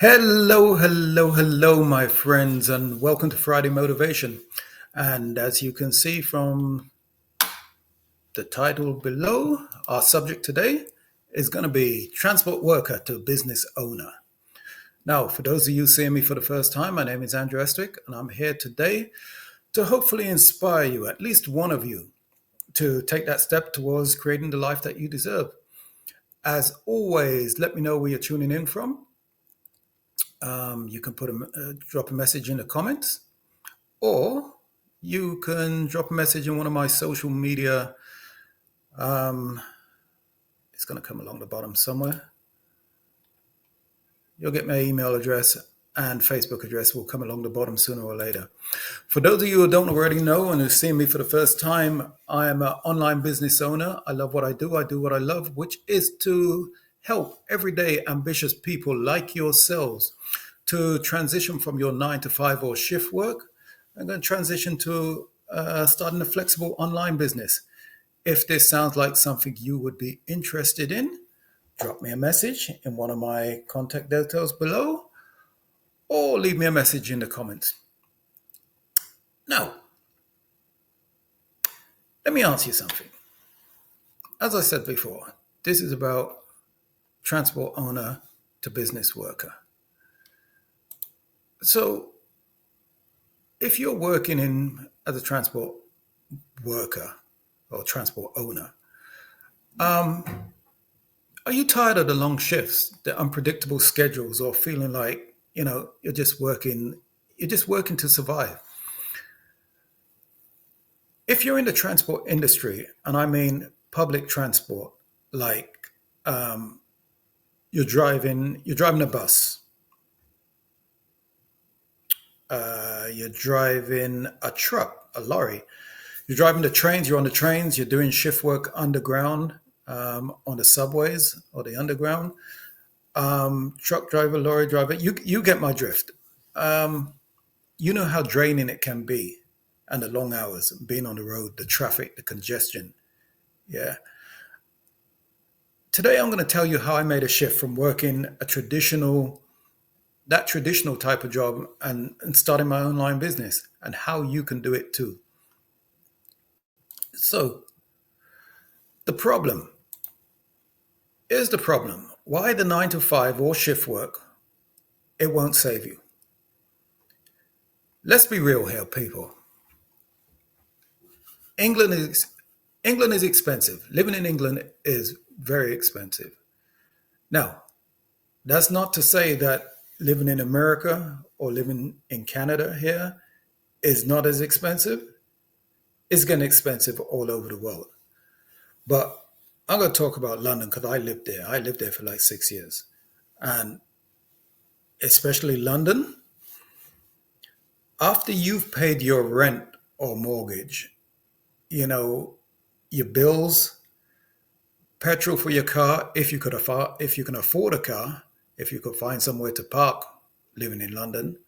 Hello, hello, hello, my friends, and welcome to Friday Motivation. And as you can see from the title below, our subject today is going to be transport worker to business owner. Now, for those of you seeing me for the first time, my name is Andrew Estwick, and I'm here today to hopefully inspire you, at least one of you, to take that step towards creating the life that you deserve. As always, let me know where you're tuning in from. You can drop a message in the comments, or you can drop a message in one of my social media. Um, it's going to come along the bottom somewhere. You'll get my email address and Facebook address will come along the bottom sooner or later. For those of you who don't already know and who've seen me for the first time, I am an online business owner. I love what I do. I do what I love, which is to help everyday ambitious people like yourselves to transition from your 9 to 5 or shift work and then transition to starting a flexible online business. If this sounds like something you would be interested in, drop me a message in one of my contact details below or leave me a message in the comments. Now, let me ask you something. As I said before, this is about transport owner to business worker. So, if you're working in as a transport worker or transport owner, are you tired of the long shifts, the unpredictable schedules, or feeling like you're just working to survive? If you're in the transport industry, and I mean public transport, like you're driving a bus, you're driving a truck, a lorry, you're driving the trains, you're on the trains, you're doing shift work underground on the subways or the underground. Truck driver, lorry driver, you get my drift. You know how draining it can be, and the long hours, being on the road, the traffic, the congestion. Yeah. Today, I'm going to tell you how I made a shift from working that traditional type of job and starting my online business and how you can do it too. So, the problem is the problem. Why the 9 to 5 or shift work? It won't save you. Let's be real here, people. England is England is expensive. Living in England is very expensive. Now, that's not to say that living in America or living in Canada here is not as expensive. It's getting expensive all over the world. But I'm going to talk about London because I lived there. I lived there for like 6 years. And especially London, after you've paid your rent or mortgage, you know, your bills, petrol for your car, if you can afford a car, if you could find somewhere to park living in London,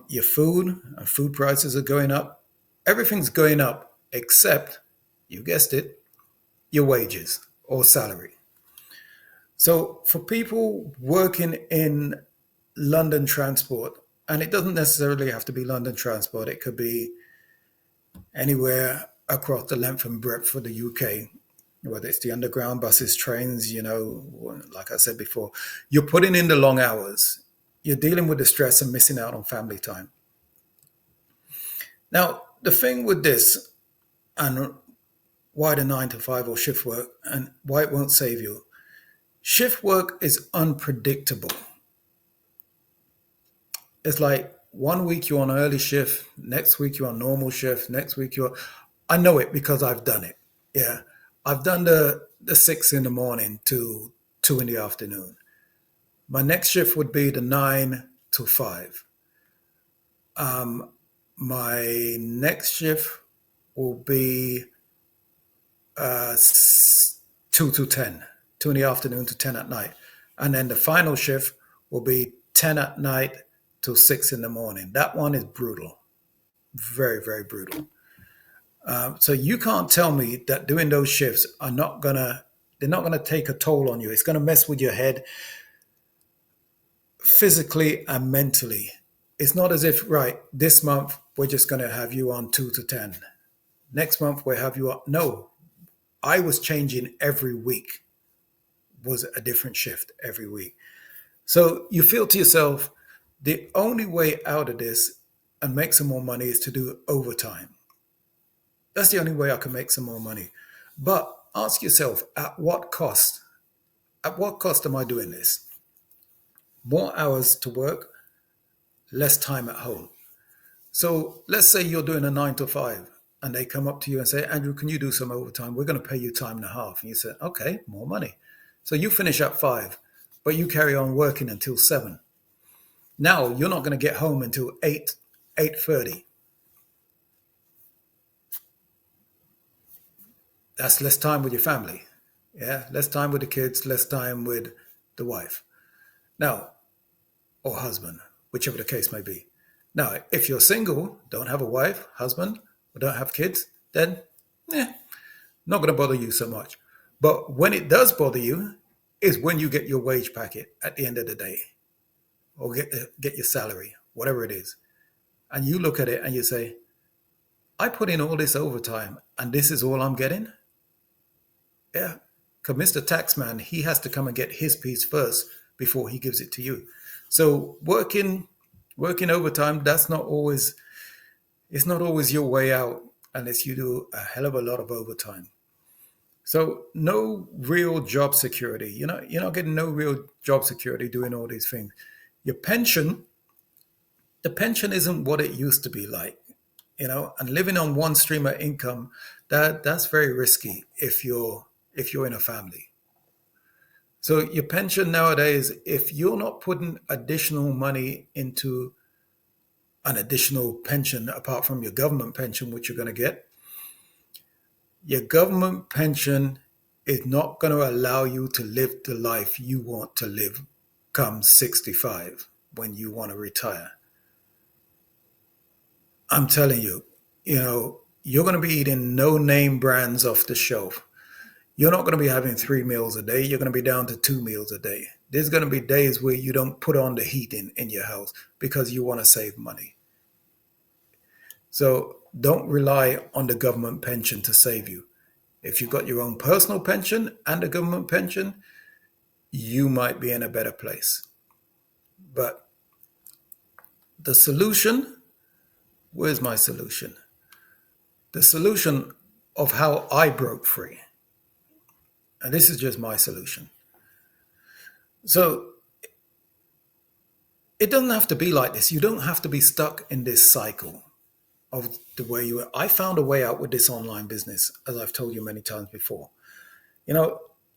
your food prices are going up. Everything's going up except, you guessed it, your wages or salary. So for people working in London transport, and it doesn't necessarily have to be London transport, it could be anywhere across the length and breadth of the UK, whether it's the underground buses, trains, like I said before, you're putting in the long hours. You're dealing with the stress and missing out on family time. Now, the thing with this and why the 9 to 5 or shift work and why it won't save you. Shift work is unpredictable. It's like one week you're on early shift, next week you're on normal shift, next week I know it because I've done it. Yeah. I've done the 6 in the morning to 2 in the afternoon. My next shift would be the 9 to 5. My next shift will be 2 to 10, 2 in the afternoon to 10 at night. And then the final shift will be 10 at night to 6 in the morning. That one is brutal. Very, very brutal. So you can't tell me that doing those shifts they're not gonna take a toll on you. It's gonna mess with your head physically and mentally. It's not as if, right, this month we're just going to have you on 2 to 10. Next month we'll have you on. No, I was changing every week, was a different shift every week. So you feel to yourself, the only way out of this and make some more money is to do overtime. That's the only way I can make some more money. But ask yourself, at what cost? At what cost am I doing this? More hours to work, less time at home. So let's say you're doing a 9 to 5 and they come up to you and say, Andrew, can you do some overtime? We're going to pay you time and a half. And you say, okay, more money. So you finish at 5, but you carry on working until 7. Now you're not going to get home until 8, 8:30. That's less time with your family. Yeah, less time with the kids, less time with the wife. Now, or husband, whichever the case may be. Now, if you're single, don't have a wife, husband, or don't have kids, then not going to bother you so much. But when it does bother you, is when you get your wage packet at the end of the day, or get your salary, whatever it is, and you look at it and you say, I put in all this overtime, and this is all I'm getting. Yeah, because Mr. Taxman, he has to come and get his piece first before he gives it to you. So working overtime, that's not always it's not always your way out unless you do a hell of a lot of overtime. So no real job security. You're not getting no real job security doing all these things. Your pension, the pension isn't what it used to be like, and living on one stream of income, that's very risky if you're in a family. So your pension nowadays, if you're not putting additional money into an additional pension apart from your government pension, which you're going to get, your government pension is not going to allow you to live the life you want to live come 65 when you want to retire. I'm telling you, you're going to be eating no name brands off the shelf. You're not going to be having 3 meals a day. You're going to be down to 2 meals a day. There's going to be days where you don't put on the heat in your house because you want to save money. So don't rely on the government pension to save you. If you've got your own personal pension and a government pension, you might be in a better place. But the solution, where's my solution? The solution of how I broke free. And this is just my solution. So it doesn't have to be like this. You don't have to be stuck in this cycle of the way you were. I found a way out with this online business, as I've told you many times before.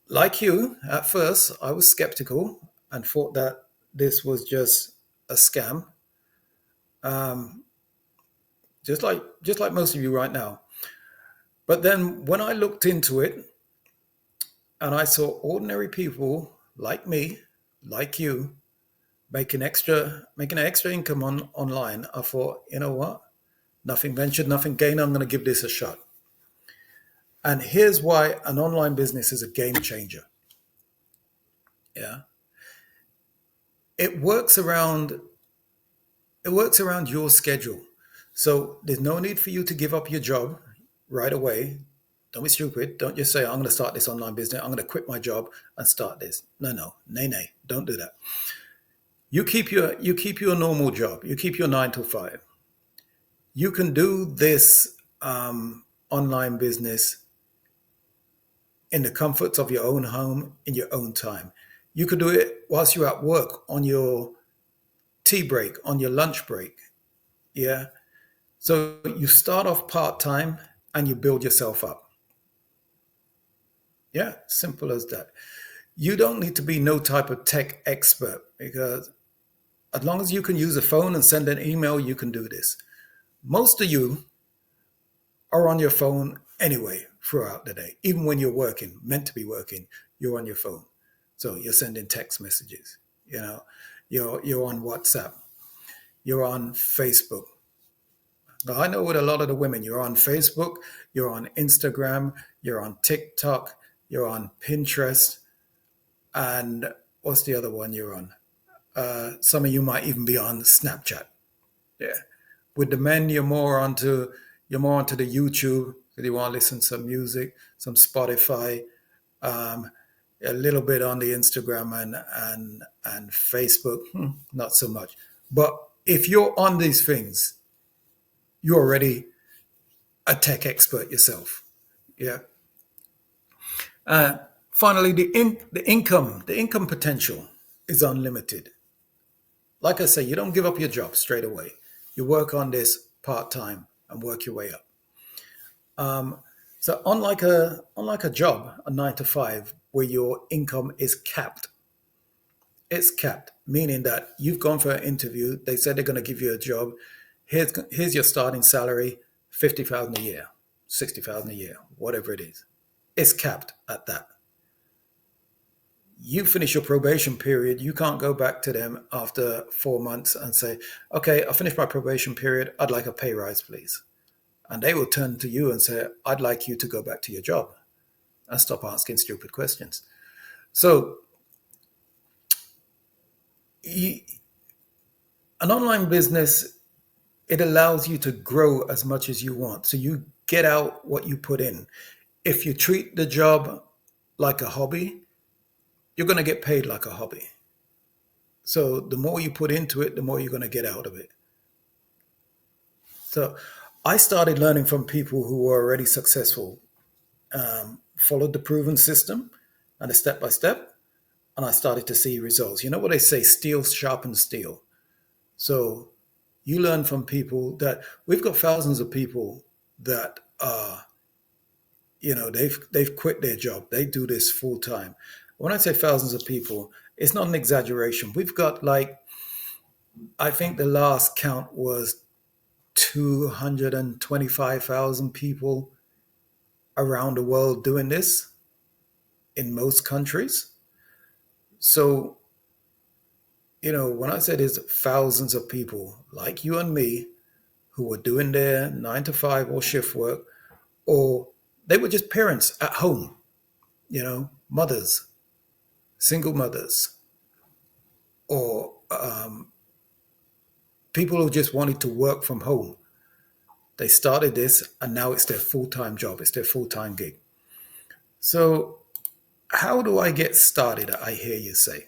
Like you, at first, I was skeptical and thought that this was just a scam, um, just like most of you right now. But then when I looked into it and I saw ordinary people like me, like you, making an extra income online, I thought, you know what? Nothing ventured, nothing gained. I'm going to give this a shot. And here's why an online business is a game changer. Yeah. It works around your schedule. So there's no need for you to give up your job right away. Don't be stupid. Don't just say, I'm going to start this online business. I'm going to quit my job and start this. No. Nay. Don't do that. You keep your normal job. You keep your 9 to 5. You can do this online business in the comforts of your own home, in your own time. You could do it whilst you're at work, on your tea break, on your lunch break. Yeah. So you start off part-time and you build yourself up. Yeah, simple as that. You don't need to be no type of tech expert, because as long as you can use a phone and send an email, you can do this. Most of you are on your phone anyway throughout the day. Even when you're working, meant to be working, you're on your phone. So you're sending text messages, you're on WhatsApp, you're on Facebook. Now, I know with a lot of the women, you're on Facebook, you're on Instagram, you're on TikTok, you're on Pinterest, and what's the other one you're on? Some of you might even be on Snapchat. Yeah. With the men, you're more onto the YouTube. If you want to listen to some music, some Spotify, um, a little bit on the Instagram and Facebook, not so much. But if you're on these things, you're already a tech expert yourself. Yeah. Uh, Finally, the income potential is unlimited. Like I say, you don't give up your job straight away. You work on this part time and work your way up. So unlike a job, a 9 to 5, where your income is capped, it's capped, meaning that you've gone for an interview. They said they're going to give you a job. Here's your starting salary, 50,000 a year, 60,000 a year, whatever it is. It's capped at that. You finish your probation period, you can't go back to them after 4 months and say, okay, I finished my probation period. I'd like a pay rise, please. And they will turn to you and say, I'd like you to go back to your job and stop asking stupid questions. So, an online business, it allows you to grow as much as you want. So, you get out what you put in. If you treat the job like a hobby, you're going to get paid like a hobby. So, the more you put into it, the more you're going to get out of it. So, I started learning from people who were already successful, followed the proven system and a step by step, and I started to see results. You know what they say, steel sharpens steel. So you learn from people that we've got thousands of people that are, they've quit their job. They do this full time. When I say thousands of people, it's not an exaggeration. We've got I think the last count was 225,000 people around the world doing this in most countries. So, when I say there's thousands of people like you and me who were doing their 9 to 5 or shift work, or they were just parents at home, mothers, single mothers, or people who just wanted to work from home. They started this and now it's their full time job, it's their full time gig. So, how do I get started? I hear you say.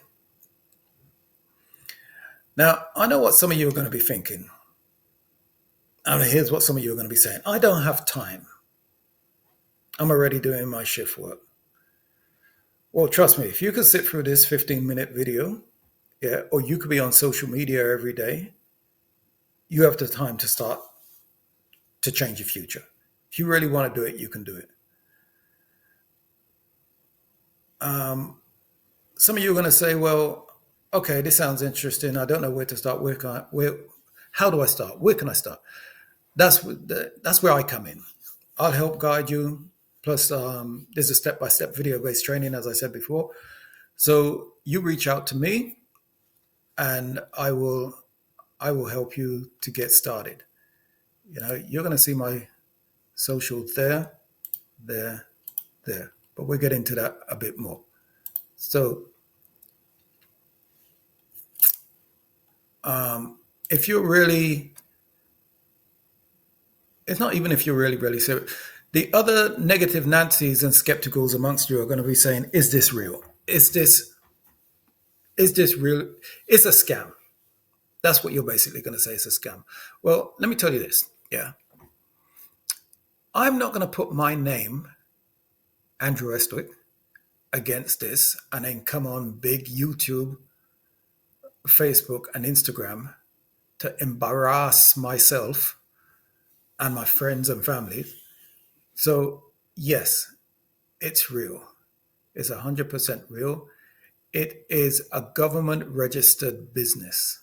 Now, I know what some of you are going to be thinking. And here's what some of you are going to be saying: I don't have time. I'm already doing my shift work. Well, trust me, if you could sit through this 15-minute video, yeah, or you could be on social media every day, you have the time to start to change your future. If you really want to do it, you can do it. Some of you are going to say, well, okay, this sounds interesting. I don't know where to start. How do I start? Where can I start? That's where I come in. I'll help guide you. Plus, there's a step-by-step video-based training, as I said before. So you reach out to me, and I will help you to get started. You're going to see my social there, there, there. But we'll get into that a bit more. So, if you're really, it's not even if you're really, really serious. The other negative Nancy's and skepticals amongst you are going to be saying, is this real? Is this real? It's a scam. That's what you're basically going to say. It's a scam. Well, let me tell you this. Yeah. I'm not going to put my name, Andrew Estwick, against this and then come on big YouTube, Facebook, and Instagram to embarrass myself and my friends and family. So, yes, it's real. It's 100% real. It is a government registered business.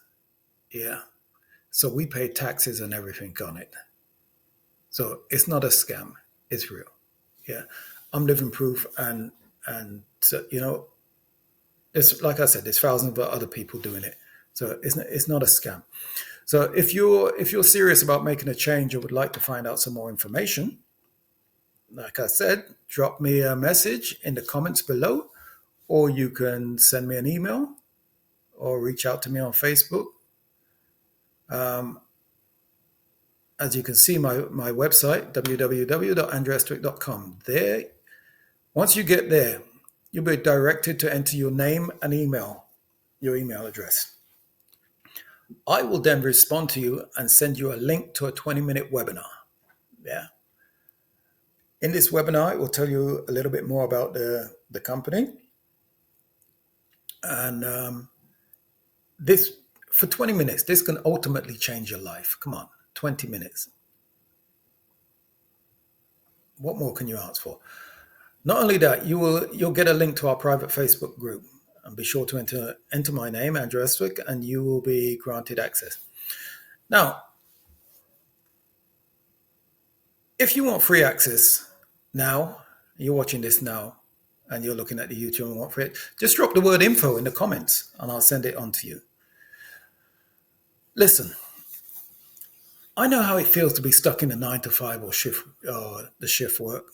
Yeah. So we pay taxes and everything on it. So it's not a scam. It's real. Yeah. I'm living proof, and so, it's like I said, there's thousands of other people doing it. So it's not a scam. So if you're serious about making a change or would like to find out some more information, like I said, drop me a message in the comments below, or you can send me an email, or reach out to me on Facebook. As you can see, my website, www.andrewestwick.com. There, once you get there, you'll be directed to enter your name and your email address. I will then respond to you and send you a link to a 20-minute webinar. Yeah. In this webinar, it will tell you a little bit more about the company. And this, for 20 minutes, this can ultimately change your life. Come on, 20 minutes. What more can you ask for? Not only that, you'll get a link to our private Facebook group. And be sure to enter my name, Andrew Estwick, and you will be granted access. Now, if you want free access now, you're watching this now, and you're looking at the YouTube and want free, just drop the word info in the comments, and I'll send it on to you. Listen, I know how it feels to be stuck in a 9 to 5 or the shift work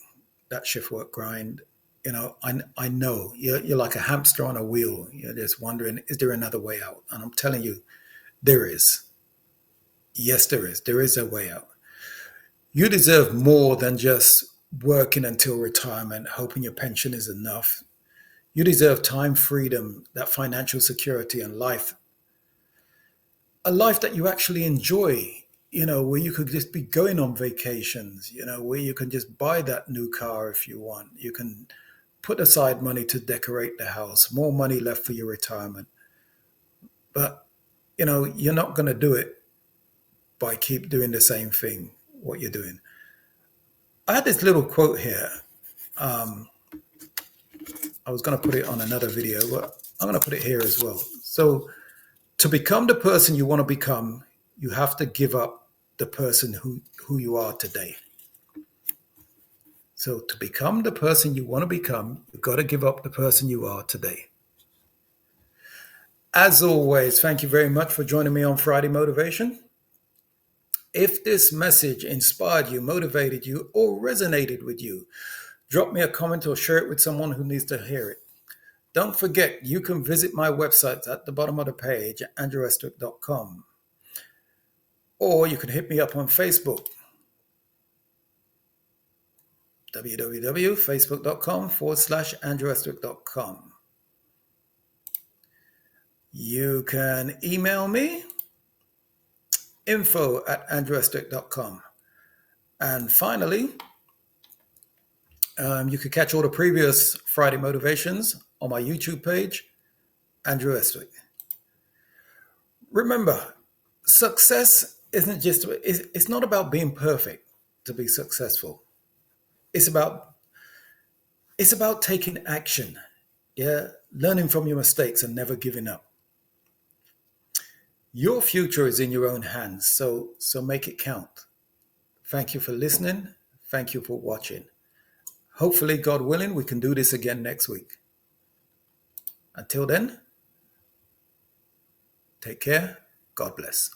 grind. You know, I know you're like a hamster on a wheel. You're just wondering, is there another way out? And I'm telling you, there is. Yes, there is. There is a way out. You deserve more than just working until retirement, hoping your pension is enough. You deserve time, freedom, that financial security and life. A life that you actually enjoy, you know, where you could just be going on vacations, you know, where you can just buy that new car if you want. You can put aside money to decorate the house, more money left for your retirement. But, you know, you're not going to do it by keep doing the same thing, what you're doing. I had this little quote here. I was going to put it on another video, but I'm going to put it here as well. So to become the person you want to become, you have to give up the person who you are today. So to become the person you want to become, you've got to give up the person you are today. As always, thank you very much for joining me on Friday Motivation. If this message inspired you, motivated you, or resonated with you, drop me a comment or share it with someone who needs to hear it. Don't forget, you can visit my website at the bottom of the page, andrewestwick.com. Or you can hit me up on Facebook, www.facebook.com/andrewestwick.com. You can email me, info@andrewestwick.com. And finally, you can catch all the previous Friday Motivations on my YouTube page, Andrew Estwick. Remember, success it's not about being perfect to be successful. It's about taking action, learning from your mistakes and never giving up. Your future is in your own hands, so make it count. Thank you for listening. Thank you for watching. Hopefully, God willing, we can do this again next week. Until then, take care. God bless.